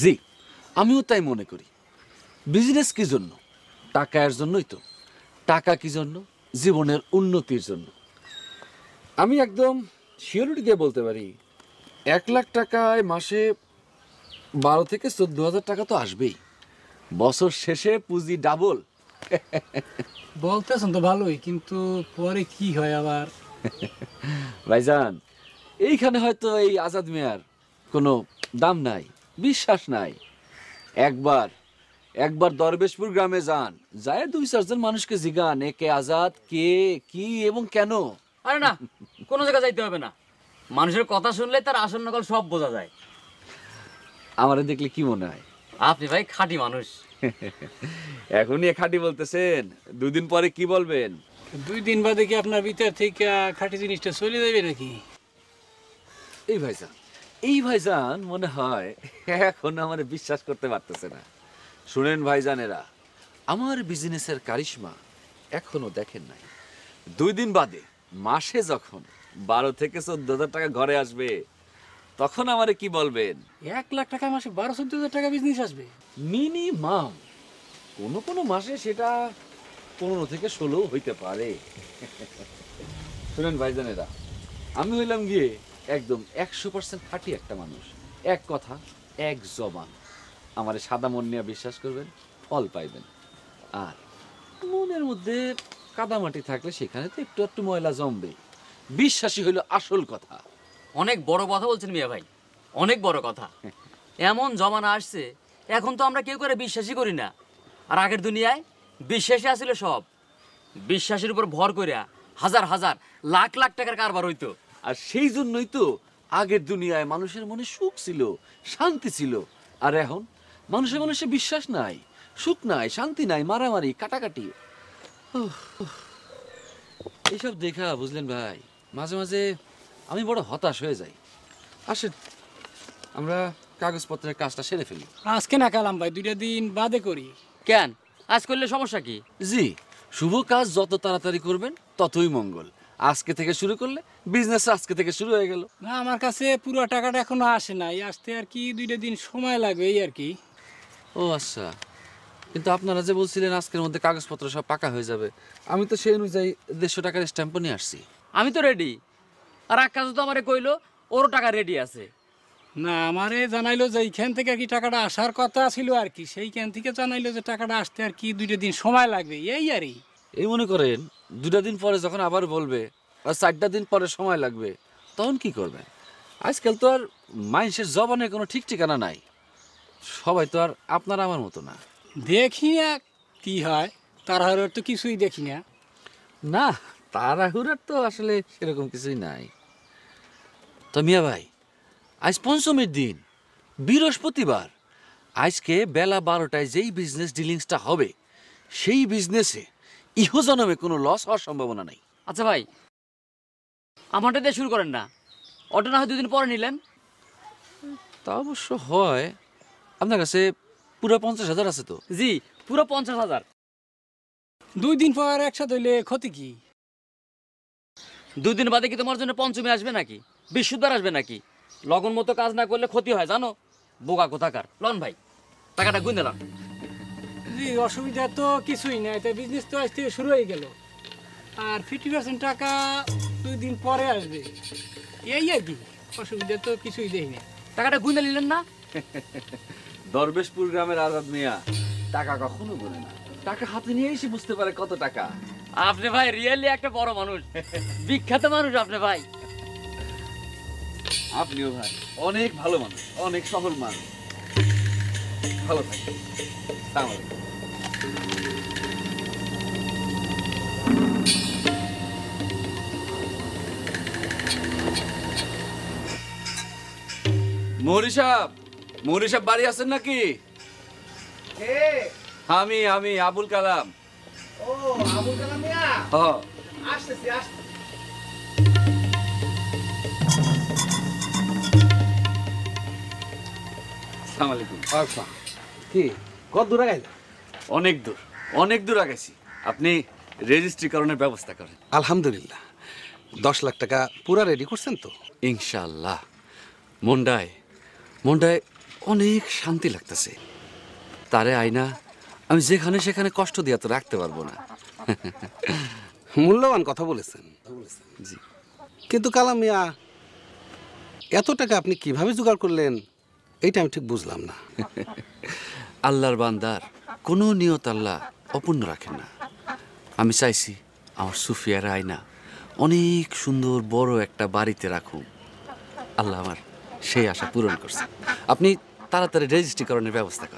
জি, আমিও তাই মনে করি। বিজনেস কি জন্য? টাকা এর জন্যই তো। টাকা কি জন্য? জীবনের উন্নতির জন্য। আমি একদম সিওরিটি দিয়ে বলতে পারি 1,00,000 টাকায় মাসে 12 থেকে 14,000 টাকা তো আসবেই। বছর শেষে পুঁজি ডাবল। বলতেছেন তো ভালোই, কিন্তু পরে কি হয় আবার? ভাইজান, এইখানে হয়তো এই আজাদ মিয়ার কোনো দাম নাই, বিশ্বাস নাই। একবার একবার দরবেশপুর গ্রামে যান, যায় 2-4 জন মানুষকে জিগান একে আজাদ কে, কি এবং কেন। আরে না, কোনো জায়গায় যাইতে হবে না, মানুষের কথা শুনলে তার আসল নকল সব বোঝা যায়। আমারে দেখলে কি মনে হয়? আপনি ভাই খাঁটি মানুষ। এখনই খাঁটি বলতেছেন, 2 দিন পরে কি বলবেন? 2 দিন বাদে কি আপনার ভিতর থেকে খাঁটি জিনিসটা চলে যাবে নাকি? এই ভাইজান মনে হয় এখন আমার বিশ্বাস করতে পারতেছে না। শুনেন ভাইজানেরা, আমার বিজনেসের কারিশমা এখনো দেখেন নাই। 2 দিন বাদে মাসে যখন 12 থেকে 14,000 টাকা ঘরে আসবে, তখন আমারে কি বলবেন? 1,00,000 টাকা মাসে 12-14,000 টাকা বিজনেস আসবে মিনিমাম। কোনো কোনো মাসে সেটা 15 থেকে 16 হইতে পারে। শুনেন ভাইজানেরা, আমি হইলাম গিয়ে একদম 100% খাঁটি একটা মানুষ। এক কথা, এক জবান। আমারে সাদা মন নিয়ে বিশ্বাস করবেন, ফল পাইবেন। আর মনের মধ্যে কাদামাটি থাকলে সেখানে তো একটু একটু ময়লা জমবে। বিশ্বাসী হইল আসল কথা। অনেক বড় কথা বলছেন মিয়া ভাই, অনেক বড় কথা। এমন জমানা আসছে, এখন তো আমরা কেউ করে বিশ্বাসই করি না। আর আগের দুনিয়ায় বিশ্বাসী আসলে সব। বিশ্বাসের উপর ভর করিয়া হাজার হাজার লাখ লাখ টাকার কারবার হইতো। আর সেই জন্যই তো আগের দুনিয়ায় মানুষের মনে সুখ ছিল, শান্তি ছিল। আর এখন মানুষের মানুষে বিশ্বাস নাই, সুখ নাই, শান্তি নাই, মারামারি, কাটাকাটি। এইসব দেখা বুঝলেন ভাই, মাঝে মাঝে আমি বড় হতাশ হয়ে যাই। আসেন আমরা কাগজপত্রের কাজটা সেরে ফেলি। আজকে না কালাম ভাই, 2টা দিন বাদে করি। কেন, আজ করলে সমস্যা কি? জি, শুভ কাজ যত তাড়াতাড়ি করবেন ততই মঙ্গল। আজকে থেকে শুরু করলে বিজনেস আজকে থেকে শুরু হয়ে গেল। না, আমার কাছে পুরো টাকাটা এখনো আসে নাই, আসতে আর কি 2টা দিন সময় লাগবে এই আর কি। ও আচ্ছা, কিন্তু আপনারা যে বলছিলেন আজকের মধ্যে কাগজপত্র সব পাকা হয়ে যাবে, আমি তো সেই অনুযায়ী 150 টাকার স্ট্যাম্পও নিয়ে আসছি। আমি তো রেডি। আর আকাশ তো আমারে কইলো ওরও টাকা রেডি আছে। না, আমারে জানাইলো যে এইখান থেকে আর কি টাকাটা আসার কথা ছিল আর কি, সেইখান থেকে জানাইলো যে টাকাটা আসতে আর কি 2টা দিন সময় লাগবে এই আরই। এই মনে করেন 2টা দিন পরে যখন আবার বলবে আর 4টা দিন পরে সময় লাগবে, তখন কি করবেন? আজকাল তো আর মানুষের জবানে কোনো ঠিক ঠিকানা নাই। সবাই তো আর আপনার আমার মতো না। দেখি না কি হয়, তার তো কিছুই দেখি না। না, তাড়াহুড়ার তো আসলে সেরকম কিছুই নাই। তো মিয়া ভাই, আজ পঞ্চমীর দিন, বৃহস্পতিবার। আজকে বেলা 12টায় যেই বিজনেস ডিলিংসটা হবে, সেই বিজনেসে ইহজনমে কোনো লস হওয়ার সম্ভাবনা নাই। আচ্ছা ভাই, আমারটা দিয়ে শুরু করেন না, অটো না হয় 2 দিন পরে নিলেন। তা অবশ্য হয়। আপনার কাছে পুরো 50,000 আছে তো? জি, পুরো 50,000। 2 দিন পর একসাথে হইলে ক্ষতি কি? 2 দিন বাদে কি তোমার জন্য পঞ্চমী আসবে নাকি, বৃহস্পতিবার আসবে নাকি? লগন মতো কাজ না করলে ক্ষতি হয় জানো, বোকা কোথাকার। লন ভাই, টাকাটা গুনে লন। জি, অসুবিধা তো কিছুই নাই, তাই বিজনেস তো আজ থেকে শুরু হয়ে গেল। আর 50% টাকা 2 দিন পরে আসবে এই আর কি, অসুবিধা তো কিছুই দেখি না। টাকাটা গুনে নিলেন না? দরবেশপুর গ্রামের আজাদ মিয়া টাকা কখনো বলে না, টাকা হাতে নিয়ে এসে বুঝতে পারে কত টাকা। আপনি ভাই রিয়েলি একটা বড় মানুষ, বিখ্যাত মানুষ আপনি ভাই। আপনিও ভাই অনেক ভালো মানুষ, অনেক সফল মানুষ। ভালো থাকবেন। আসসালামু আলাইকুম। মৌরি সাহেব বাড়ি আছেন নাকি? আমি আবুল কালাম। ও, আবুল কালাম মিয়া, হ্যাঁ, আসতেছি আসতেছি। আসসালামু আলাইকুম। আচ্ছা, কি কত দূর গাইলে? অনেক দূর আগাইছি। আপনি রেজিস্ট্রিকরণের ব্যবস্থা করেন। আলহামদুলিল্লাহ, 10 লাখ টাকা পুরা রেডি করছেন তো? ইনশাআল্লাহ। মন্ডায় মনটায় অনেক শান্তি লাগতেছে। তারে আয়না আমি যেখানে সেখানে কষ্ট দিয়া তো রাখতে পারবো না। মূল্যবান কথা বলেছেন। জি। কিন্তু কালাম মিয়া, এত টাকা আপনি কিভাবে জোগাড় করলেন এইটা আমি ঠিক বুঝলাম না। আল্লাহর বান্দার কোনো নিয়ত আল্লাহ অপূর্ণ রাখেন না। আমি চাইছি আমার সুফিয়ার আয়না অনেক সুন্দর বড় একটা বাড়িতে রাখুন। আল্লাহ আমার সেই আশা পূরণ করছে। আপনি তাড়াতাড়ি রেজিস্ট্রিকরণের ব্যবস্থা করেন।